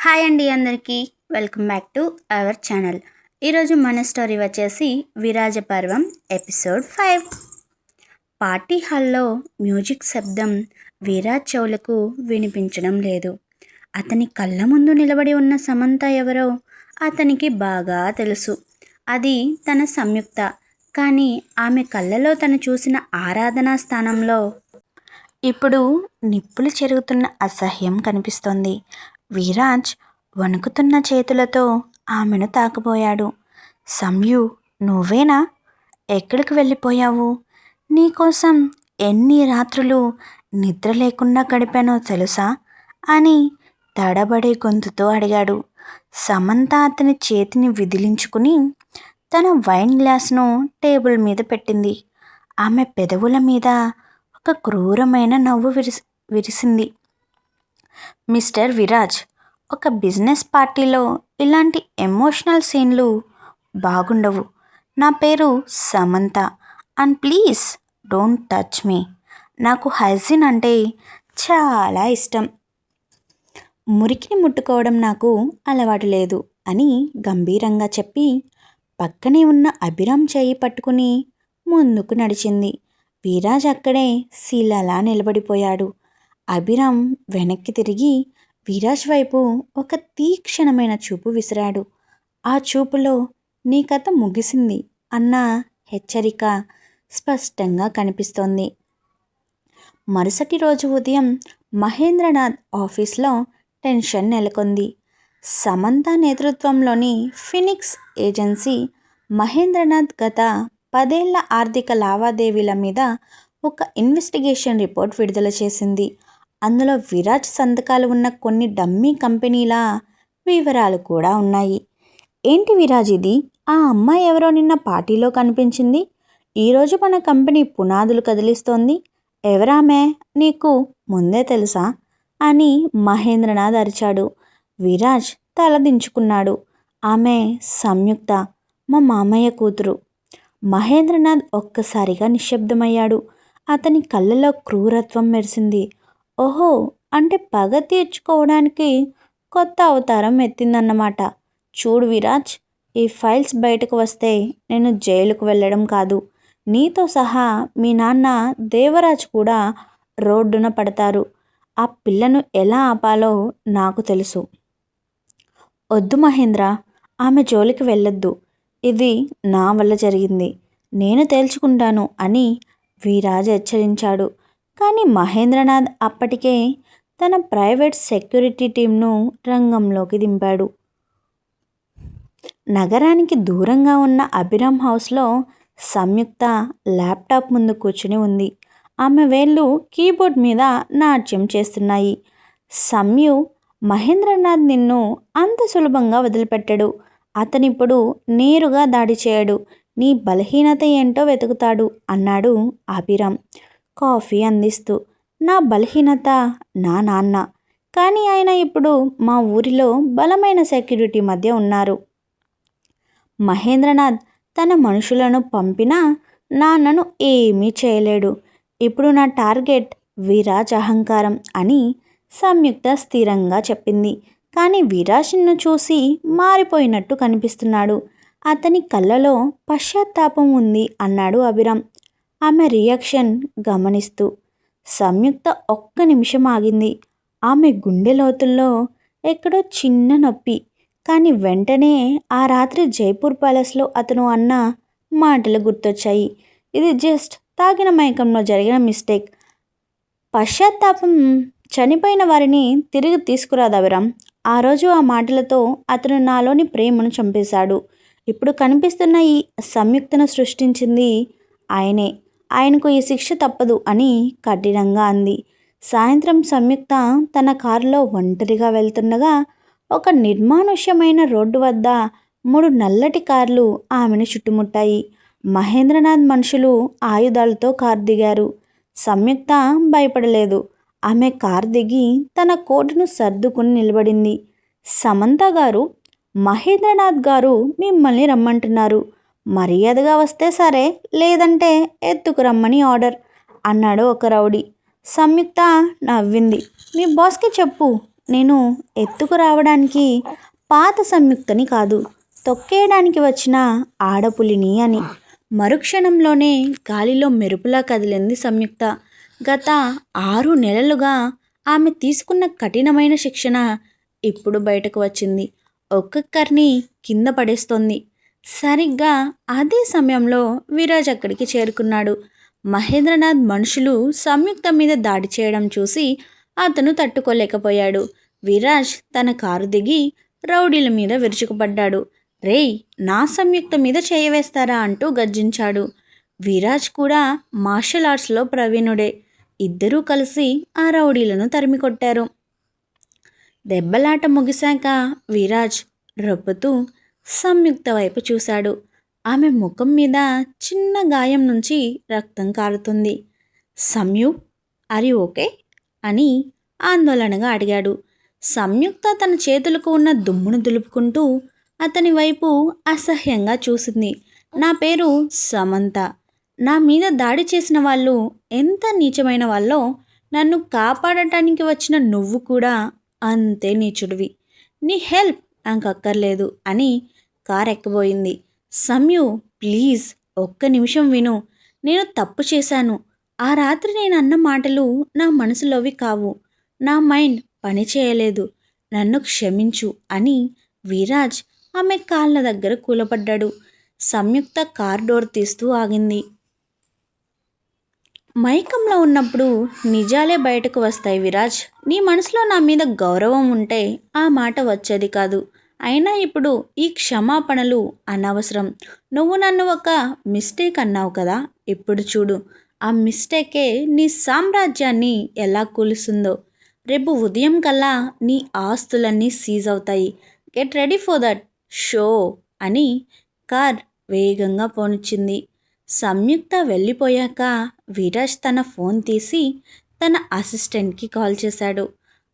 Hi అండి అందరికీ welcome back to our channel. ఈరోజు మన స్టోరీ వచ్చేసి విరాజ పర్వం ఎపిసోడ్ 5. పార్టీ హాల్లో మ్యూజిక్ శబ్దం విరాజ్ చెవులకు వినిపించడం లేదు. అతని కళ్ళ ముందు నిలబడి ఉన్న సమంత ఎవరో అతనికి బాగా తెలుసు. అది తన సంయుక్త. కానీ ఆమె కళ్ళలో తను చూసిన ఆరాధనా స్థానంలో ఇప్పుడు నిప్పులు చెరుగుతున్న అసహ్యం కనిపిస్తోంది. విరాజ్ వణుకుతున్న చేతులతో ఆమెను తాకబోయాడు. సంయు, నువ్వేనా? ఎక్కడికి వెళ్ళిపోయావు? నీకోసం ఎన్ని రాత్రులు నిద్ర లేకుండా గడిపానో తెలుసా అని తడబడే గొంతుతో అడిగాడు. సమంత అతని చేతిని విదిలించుకుని తన వైన్ గ్లాస్ను టేబుల్ మీద పెట్టింది. ఆమె పెదవుల మీద ఒక క్రూరమైన నవ్వు విరిసింది. మిస్టర్ విరాజ్, ఒక బిజినెస్ పార్టీలో ఇలాంటి ఎమోషనల్ సీన్లు బాగుండవు. నా పేరు Samantha and please don't touch me. నాకు హైజీన్ అంటే చాలా ఇష్టం. మురికిని ముట్టుకోవడం నాకు అలవాటు లేదు అని గంభీరంగా చెప్పి పక్కనే ఉన్న అభిరామ్ చేయి పట్టుకుని ముందుకు నడిచింది. విరాజ్ అక్కడే శిలలా నిలబడిపోయాడు. అభిరామ్ వెనక్కి తిరిగి విరాజ్ వైపు ఒక తీక్షణమైన చూపు విసిరాడు. ఆ చూపులో నీ కథ ముగిసింది అన్న హెచ్చరిక స్పష్టంగా కనిపిస్తోంది. మరుసటి రోజు ఉదయం మహేంద్రనాథ్ ఆఫీస్లో టెన్షన్ నెలకొంది. సమంత నేతృత్వంలోని ఫినిక్స్ ఏజెన్సీ మహేంద్రనాథ్ గత 10 ఏళ్ల ఆర్థిక లావాదేవీల మీద ఒక ఇన్వెస్టిగేషన్ రిపోర్ట్ విడుదల చేసింది. అందులో విరాజ్ సంతకాలు ఉన్న కొన్ని డమ్మీ కంపెనీల వివరాలు కూడా ఉన్నాయి. ఏంటి విరాజ్ ఇది? ఆ అమ్మాయి ఎవరో నిన్న పార్టీలో కనిపించింది. ఈరోజు మన కంపెనీ పునాదులు కదిలిస్తోంది. ఎవరామే? నీకు ముందే తెలుసా అని మహేంద్రనాథ్ అరిచాడు. విరాజ్ తలదించుకున్నాడు. ఆమె సంయుక్త, మా మామయ్య కూతురు. మహేంద్రనాథ్ ఒక్కసారిగా నిశ్శబ్దమయ్యాడు. అతని కళ్ళలో క్రూరత్వం మెరిసింది. ఓహో, అంటే పగ తీర్చుకోవడానికి కొత్త అవతారం ఎత్తిందన్నమాట. చూడు విరాజ్, ఈ ఫైల్స్ బయటకు వస్తే నేను జైలుకు వెళ్ళడం కాదు, నీతో సహా మీ నాన్న దేవరాజ్ కూడా రోడ్డున పడతారు. ఆ పిల్లను ఎలా ఆపాలో నాకు తెలుసు. వద్దు మహేంద్ర, ఆమె జోలికి వెళ్ళొద్దు. ఇది నా వల్ల జరిగింది, నేను తేల్చుకుంటాను అని విరాజ్ హెచ్చరించాడు. కానీ మహేంద్రనాథ్ అప్పటికే తన ప్రైవేట్ సెక్యూరిటీ టీంను రంగంలోకి దింపాడు. నగరానికి దూరంగా ఉన్న అభిరామ్ హౌస్లో సంయుక్త ల్యాప్టాప్ ముందు కూర్చుని ఉంది. ఆమె వేళ్ళు కీబోర్డ్ మీద నాట్యం చేస్తున్నాయి. సంయు, మహేంద్రనాథ్ నిన్ను అంత సులభంగా వదిలిపెట్టడు. అతనిప్పుడు నేరుగా దాడి చేయడు. నీ బలహీనత ఏంటో వెతుకుతాడు అన్నాడు అభిరామ్ కాఫీ అందిస్తూ. నా బలహీనత నా నాన్న. కానీ ఆయన ఇప్పుడు మా ఊరిలో బలమైన సెక్యూరిటీ మధ్య ఉన్నారు. మహేంద్రనాథ్ తన మనుషులను పంపినా నాన్నను ఏమీ చేయలేడు. ఇప్పుడు నా టార్గెట్ విరాజ్ అహంకారం అని సంయుక్త స్థిరంగా చెప్పింది. కానీ విరాజ్ను చూసి మారిపోయినట్టు కనిపిస్తున్నాడు. అతని కళ్ళలో పశ్చాత్తాపం ఉంది అన్నాడు అభిరామ్ ఆమె రియాక్షన్ గమనిస్తూ. సంయుక్త ఒక్క నిమిషం ఆగింది. ఆమె గుండె లోతుల్లో ఎక్కడో చిన్న నొప్పి. కానీ వెంటనే ఆ రాత్రి జైపూర్ ప్యాలెస్లో అతను అన్న మాటలు గుర్తొచ్చాయి. ఇది జస్ట్ తాగిన మైకంలో జరిగిన మిస్టేక్. పశ్చాత్తాపం చనిపోయిన వారిని తిరిగి తీసుకురాదు అభిరామ్. ఆ రోజు ఆ మాటలతో అతను నాలోని ప్రేమను చంపేశాడు. ఇప్పుడు కనిపిస్తున్న ఈ సంయుక్తను సృష్టించింది ఆయనే. ఆయనకు ఈ శిక్ష తప్పదు అని కఠినంగా అంది. సాయంత్రం సంయుక్త తన కారులో ఒంటరిగా వెళ్తుండగా ఒక నిర్మానుష్యమైన రోడ్డు వద్ద 3 నల్లటి కార్లు ఆమెను చుట్టుముట్టాయి. మహేంద్రనాథ్ మనుషులు ఆయుధాలతో కారు దిగారు. సంయుక్త భయపడలేదు. ఆమె కారు దిగి తన కోటును సర్దుకుని నిలబడింది. సమంత గారు, మహేంద్రనాథ్ గారు మిమ్మల్ని రమ్మంటున్నారు. మర్యాదగా వస్తే సరే, లేదంటే ఎత్తుకురమ్మని ఆర్డర్ అన్నాడు ఒక రౌడీ. సంయుక్త నవ్వింది. మీ బాస్కి చెప్పు, నేను ఎత్తుకు రావడానికి పాత సంయుక్తని కాదు, తొక్కేయడానికి వచ్చిన ఆడపులిని అని. మరుక్షణంలోనే గాలిలో మెరుపులా కదిలింది సంయుక్త. గత 6 నెలలుగా ఆమె తీసుకున్న కఠినమైన శిక్షణ ఇప్పుడు బయటకు వచ్చింది. ఒక్కొక్కరిని కింద పడేస్తోంది. సరిగ్గా అదే సమయంలో విరాజ్ అక్కడికి చేరుకున్నాడు. మహేంద్రనాథ్ మనుషులు సంయుక్త మీద దాడి చేయడం చూసి అతను తట్టుకోలేకపోయాడు. విరాజ్ తన కారు దిగి రౌడీల మీద విరుచుకుపడ్డాడు. రేయ్, నా సంయుక్త మీద చేయవేస్తారా అంటూ గర్జించాడు. విరాజ్ కూడా మార్షల్ ఆర్ట్స్లో ప్రవీణుడే. ఇద్దరూ కలిసి ఆ రౌడీలను తరిమికొట్టారు. దెబ్బలాట ముగిశాక విరాజ్ రొప్పుతూ సంయుక్త వైపు చూశాడు. ఆమె ముఖం మీద చిన్న గాయం నుంచి రక్తం కారుతుంది. సంయు, ఆర్ యు ఓకే అని ఆందోళనగా అడిగాడు. సంయుక్త తన చేతులకు ఉన్న దుమ్మును దులుపుకుంటూ అతని వైపు అసహ్యంగా చూసింది. నా పేరు సమంత. నా మీద దాడి చేసిన వాళ్ళు ఎంత నీచమైన వాళ్ళో నన్ను కాపాడటానికి వచ్చిన నువ్వు కూడా అంతే నీచుడివి. నీ హెల్ప్ నాకు అక్కర్లేదు అని కార్ ఎక్కబోయింది. సంయు, ప్లీజ్ ఒక్క నిమిషం విను. నేను తప్పు చేశాను. ఆ రాత్రి నేను అన్న మాటలు నా మనసులోవి కావు. నా మైండ్ పని చేయలేదు. నన్ను క్షమించు అని విరాజ్ ఆమె కాళ్ళ దగ్గర కూలపడ్డాడు. సంయుక్త కార్ డోర్ తీస్తూ ఆగింది. మైకంలో ఉన్నప్పుడు నిజాలే బయటకు వస్తాయి విరాజ్. నీ మనసులో నా మీద గౌరవం ఉంటే ఆ మాట వచ్చేది కాదు. అయినా ఇప్పుడు ఈ క్షమాపణలు అనవసరం. నువ్వు నన్ను ఒక మిస్టేక్ అన్నావు కదా, ఇప్పుడు చూడు ఆ మిస్టేకే నీ సామ్రాజ్యాన్ని ఎలా కూలుస్తుందో. రేపు ఉదయం కల్లా నీ ఆస్తులన్నీ సీజ్ అవుతాయి. Get ready for that show అని కార్ వేగంగా పోనిచ్చింది. సంయుక్త వెళ్ళిపోయాక విరాజ్ తన ఫోన్ తీసి తన అసిస్టెంట్కి కాల్ చేశాడు.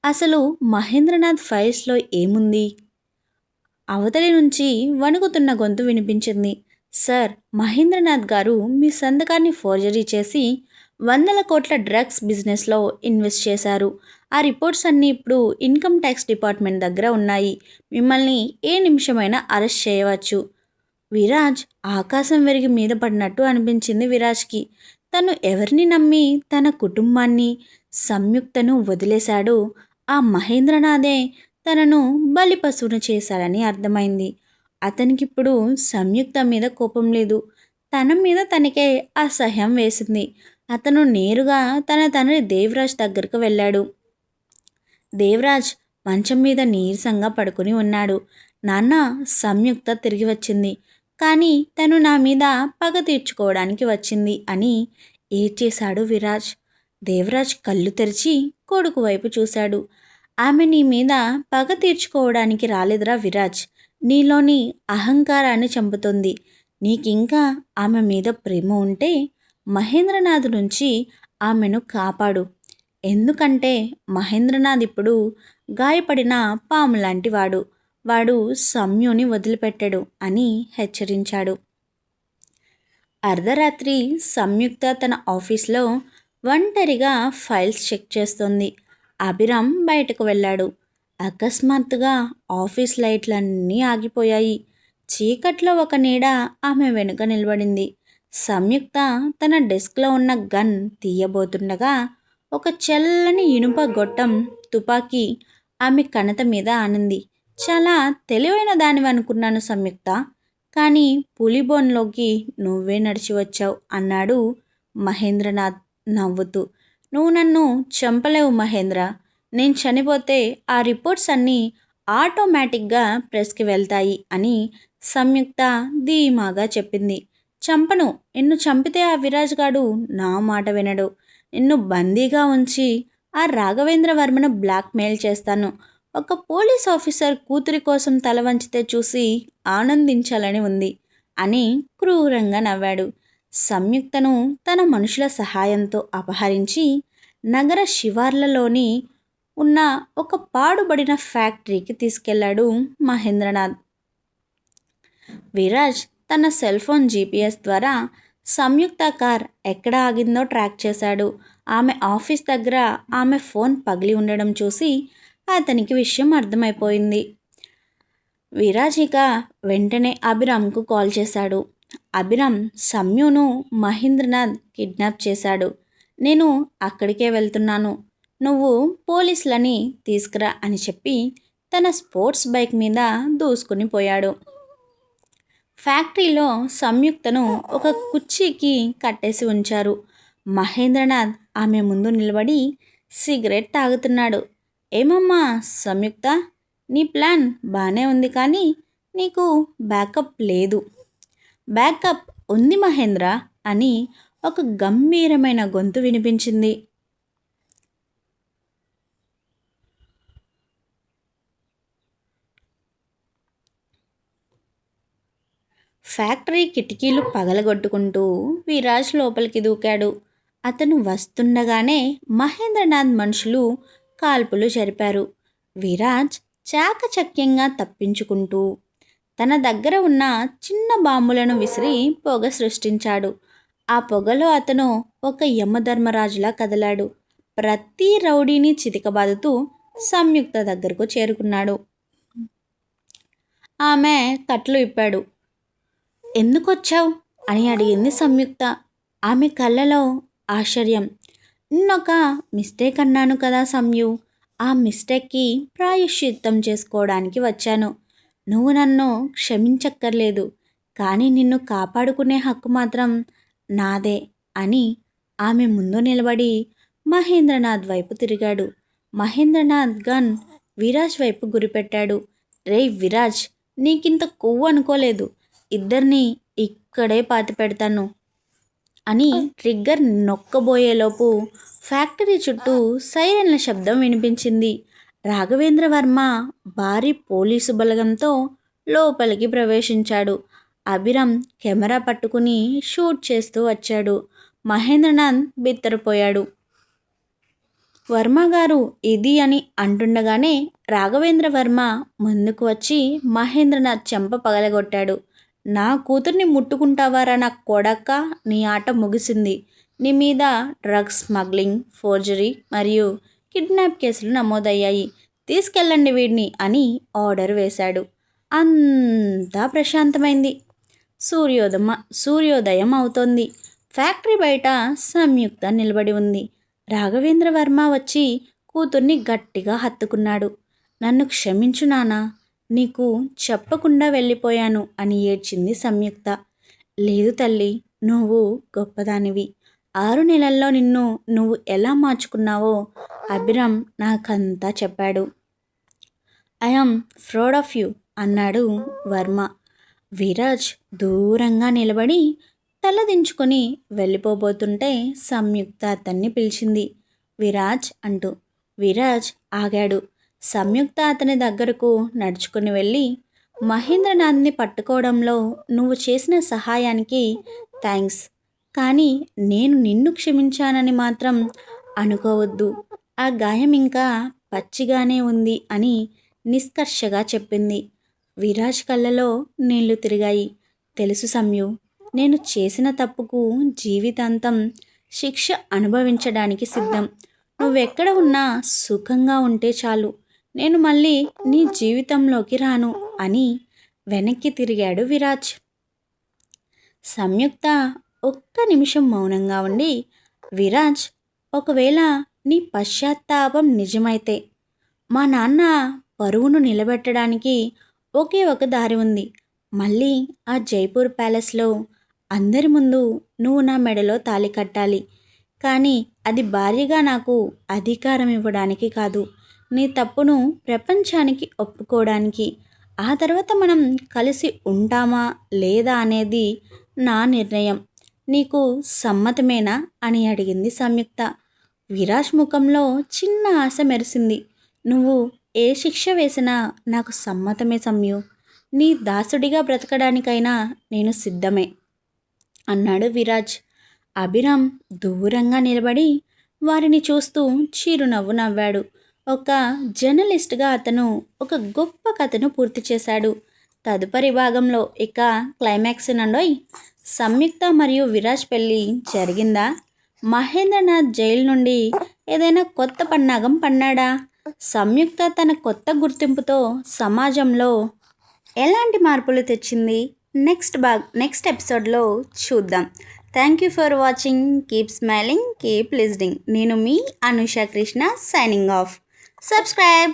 అసలు మహేంద్రనాథ్ ఫైల్స్లో ఏముంది? అవతలి నుంచి వణుకుతున్న గొంతు వినిపించింది. సార్, మహేంద్రనాథ్ గారు మీ సంతకాన్ని ఫోర్జరీ చేసి 100 కోట్ల డ్రగ్స్ బిజినెస్లో ఇన్వెస్ట్ చేశారు. ఆ రిపోర్ట్స్ అన్నీ ఇప్పుడు ఇన్కమ్ ట్యాక్స్ డిపార్ట్మెంట్ దగ్గర ఉన్నాయి. మిమ్మల్ని ఏ నిమిషమైనా అరెస్ట్ చేయవచ్చు. విరాజ్ ఆకాశం విరిగి మీద పడినట్టు అనిపించింది విరాజ్కి. తను ఎవరిని నమ్మి తన కుటుంబాన్ని, సంయుక్తను వదిలేశాడో ఆ మహేంద్రనాథే తనను బలిపశువును చేశాడని అర్థమైంది. అతనికిప్పుడు సంయుక్త మీద కోపం లేదు. తన మీద తనకే అసహ్యం వేసింది. అతను నేరుగా తన తండ్రి దేవరాజ్ దగ్గరకు వెళ్ళాడు. దేవరాజ్ మంచం మీద నీరసంగా పడుకుని ఉన్నాడు. నాన్న, సంయుక్త తిరిగి వచ్చింది. కానీ తను నా మీద పగ తీర్చుకోవడానికి వచ్చింది అని ఏడ్చేశాడు విరాజ్. దేవరాజ్ కళ్ళు తెరిచి కొడుకు వైపు చూశాడు. ఆమె నీ మీద పగ తీర్చుకోవడానికి రాలేదురా విరాజ్. నీలోని అహంకారాన్ని చంపుతుంది. నీకింకా ఆమె మీద ప్రేమ ఉంటే మహేంద్రనాథ్ నుంచి ఆమెను కాపాడు. ఎందుకంటే మహేంద్రనాథ్ ఇప్పుడు గాయపడిన పాము లాంటి వాడు. వాడు సంయుని వదిలిపెట్టాడు అని హెచ్చరించాడు. అర్ధరాత్రి సంయుక్త తన ఆఫీస్లో ఒంటరిగా ఫైల్స్ చెక్ చేస్తోంది. అభిరామ్ బయటకు వెళ్ళాడు. అకస్మాత్తుగా ఆఫీస్ లైట్లన్నీ ఆగిపోయాయి. చీకట్లో ఒక నీడ ఆమె వెనుక నిలబడింది. సంయుక్త తన డెస్క్లో ఉన్న గన్ తీయబోతుండగా ఒక చల్లని ఇనుప గొట్టం తుపాకీ ఆమె కణత మీద ఆనింది. చాలా తెలివైన దానివి అనుకున్నాను సంయుక్త, కానీ పులిబోన్లోకి నువ్వే నడిచి వచ్చావు అన్నాడు మహేంద్రనాథ్ నవ్వుతూ. నువ్వు నన్ను చంపలేవు మహేంద్ర. నేను చనిపోతే ఆ రిపోర్ట్స్ అన్నీ ఆటోమేటిక్గా ప్రెస్కి వెళ్తాయి అని సంయుక్త ధీమాగా చెప్పింది. చంపను. నిన్ను చంపితే ఆ విరాజ్ గాడు నా మాట వినడు. నిన్ను బందీగా ఉంచి ఆ రాఘవేంద్ర వర్మను బ్లాక్మెయిల్ చేస్తాను. ఒక పోలీస్ ఆఫీసర్ కూతురి కోసం తల వంచితే చూసి ఆనందించాలని ఉంది అని క్రూరంగా నవ్వాడు. సంయుక్తను తన మనుషుల సహాయంతో అపహరించి నగర శివార్లలోని ఉన్న ఒక పాడుబడిన ఫ్యాక్టరీకి తీసుకెళ్లాడు మహేంద్రనాథ్. విరాజ్ తన సెల్ ఫోన్ జీపీఎస్ ద్వారా సంయుక్త కార్ ఎక్కడ ఆగిందో ట్రాక్ చేశాడు. ఆమె ఆఫీస్ దగ్గర ఆమె ఫోన్ పగిలి ఉండడం చూసి అతనికి విషయం అర్థమైపోయింది. విరాజ్ ఇక వెంటనే అభిరామ్కు కాల్ చేశాడు. అభిరామ్, సమ్యును మహేంద్రనాథ్ కిడ్నాప్ చేశాడు. నేను అక్కడికే వెళ్తున్నాను. నువ్వు పోలీసులని తీసుకురా అని చెప్పి తన స్పోర్ట్స్ బైక్ మీద దూసుకుని పోయాడు. ఫ్యాక్టరీలో సంయుక్తను ఒక కుర్చీకి కట్టేసి ఉంచారు. మహేంద్రనాథ్ ఆమె ముందు నిలబడి సిగరెట్ తాగుతున్నాడు. ఏమమ్మా సంయుక్త, నీ ప్లాన్ బాగానే ఉంది కానీ నీకు బ్యాకప్ లేదు. బ్యాకప్ ఉంది మహేంద్ర అని ఒక గంభీరమైన గొంతు వినిపించింది. ఫ్యాక్టరీ కిటికీలు పగలగొట్టుకుంటూ విరాజ్ లోపలికి దూకాడు. అతను వస్తుండగానే మహేంద్రనాథ్ మనుషులు కాల్పులు జరిపారు. విరాజ్ చాకచక్యంగా తప్పించుకుంటూ తన దగ్గర ఉన్న చిన్న బాంబులను విసిరి పొగ సృష్టించాడు. ఆ పొగలో అతను ఒక యమధర్మరాజులా కదిలాడు. ప్రతి రౌడీని చితికబాదుతూ సంయుక్త దగ్గరకు చేరుకున్నాడు. ఆమె కట్లు ఇప్పాడు. ఎందుకొచ్చావు అని అడిగింది సంయుక్త. ఆమె కళ్ళలో ఆశ్చర్యం. నిన్నొక మిస్టేక్ అన్నాను కదా సంయు, ఆ మిస్టేక్కి ప్రాయశ్చిత్తం చేసుకోవడానికి వచ్చాను. నువ్వు నన్ను క్షమించక్కర్లేదు, కానీ నిన్ను కాపాడుకునే హక్కు మాత్రం నాదే అని ఆమె ముందు నిలబడి మహేంద్రనాథ్ వైపు తిరిగాడు. మహేంద్రనాథ్ గన్ విరాజ్ వైపు గురిపెట్టాడు. రే విరాజ్, నీకింత కొవ్వు అనుకోలేదు. ఇద్దరిని ఇక్కడే పాతి పెడతాను అని ట్రిగ్గర్ నొక్కబోయేలోపు ఫ్యాక్టరీ చుట్టూ సైరన్ల శబ్దం వినిపించింది. రాఘవేంద్ర వర్మ భారీ పోలీసు బలగంతో లోపలికి ప్రవేశించాడు. అభిరామ్ కెమెరా పట్టుకుని షూట్ చేస్తూ వచ్చాడు. మహేంద్రనాథ్ బిత్తరపోయాడు. వర్మ గారు ఇది అని అంటుండగానే రాఘవేంద్ర వర్మ ముందుకు వచ్చి మహేంద్రనాథ్ చెంప పగలగొట్టాడు. నా కూతుర్ని ముట్టుకుంటావారా నా కొడక, నీ ఆట ముగిసింది. నీ మీద డ్రగ్స్ స్మగ్లింగ్, ఫోర్జరీ మరియు కిడ్నాప్ కేసులు నమోదయ్యాయి. తీసుకెళ్ళండి వీడిని అని ఆర్డర్ వేశాడు. అంతా ప్రశాంతమైంది. సూర్యోదయం అవుతోంది. ఫ్యాక్టరీ బయట సంయుక్త నిలబడి ఉంది. రాఘవేంద్ర వర్మ వచ్చి కూతుర్ని గట్టిగా హత్తుకున్నాడు. నన్ను క్షమించు నానా, నీకు చెప్పకుండా వెళ్ళిపోయాను అని ఏడ్చింది సంయుక్త. లేదు తల్లి, నువ్వు గొప్పదానివి. 6 నెలల్లో నిన్ను నువ్వు ఎలా మార్చుకున్నావో అభిరామ్ నాకంతా చెప్పాడు. ఐఆమ్ ప్రౌడ్ ఆఫ్ యూ అన్నాడు వర్మ. విరాజ్ దూరంగా నిలబడి తలదించుకొని వెళ్ళిపోబోతుంటే సంయుక్త అతన్ని పిలిచింది. విరాజ్ అంటూ. విరాజ్ ఆగాడు. సంయుక్త అతని దగ్గరకు నడుచుకుని వెళ్ళి, మహేంద్రనాథ్ని పట్టుకోవడంలో నువ్వు చేసిన సహాయానికి థ్యాంక్స్, కానీ నేను నిన్ను క్షమించానని మాత్రం అనుకోవద్దు. ఆ గాయం ఇంకా పచ్చిగానే ఉంది అని నిష్కర్షగా చెప్పింది. విరాజ్ కళ్ళలో నీళ్లు తిరిగాయి. తెలుసు సంయు, నేను చేసిన తప్పుకు జీవితాంతం శిక్ష అనుభవించడానికి సిద్ధం. నువ్వెక్కడ ఉన్నా సుఖంగా ఉంటే చాలు. నేను మళ్ళీ నీ జీవితంలోకి రాను అని వెనక్కి తిరిగాడు విరాజ్. సంయుక్త ఒక్క నిమిషం మౌనంగా ఉండి, విరాజ్, ఒకవేళ నీ పశ్చాత్తాపం నిజమైతే మా నాన్న పరువును నిలబెట్టడానికి ఒకే ఒక దారి ఉంది. మళ్ళీ ఆ జైపూర్ ప్యాలెస్లో అందరి ముందు నువ్వు నా మెడలో తాళి కట్టాలి. కానీ అది భార్యగా నాకు అధికారం ఇవ్వడానికి కాదు, నీ తప్పును ప్రపంచానికి ఒప్పుకోవడానికి. ఆ తర్వాత మనం కలిసి ఉంటామా లేదా అనేది నా నిర్ణయం. నీకు సమ్మతమేనా అని అడిగింది సంయుక్త. విరాజ్ ముఖంలో చిన్న ఆశ మెరిసింది. నువ్వు ఏ శిక్ష వేసినా నాకు సమ్మతమే సంయు. నీ దాసుడిగా బ్రతకడానికైనా నేను సిద్ధమే అన్నాడు విరాజ్. అభిరామ్ దూరంగా నిలబడి వారిని చూస్తూ చిరునవ్వు నవ్వాడు. ఒక జర్నలిస్ట్గా అతను ఒక గొప్ప కథను పూర్తి చేశాడు. తదుపరి భాగంలో ఇక క్లైమాక్స్ నండోయ్. సంయుక్త మరియు విరాజ్ పెళ్ళి జరిగిందా? మహేంద్రనాథ్ జైలు నుండి ఏదైనా కొత్త పన్నాగం పన్నాడా? సంయుక్త తన కొత్త గుర్తింపుతో సమాజంలో ఎలాంటి మార్పులు తెచ్చింది నెక్స్ట్ ఎపిసోడ్లో చూద్దాం. Thank you for watching. Keep smiling, keep listening. నేను మీ Anusha Krishna signing off. Subscribe.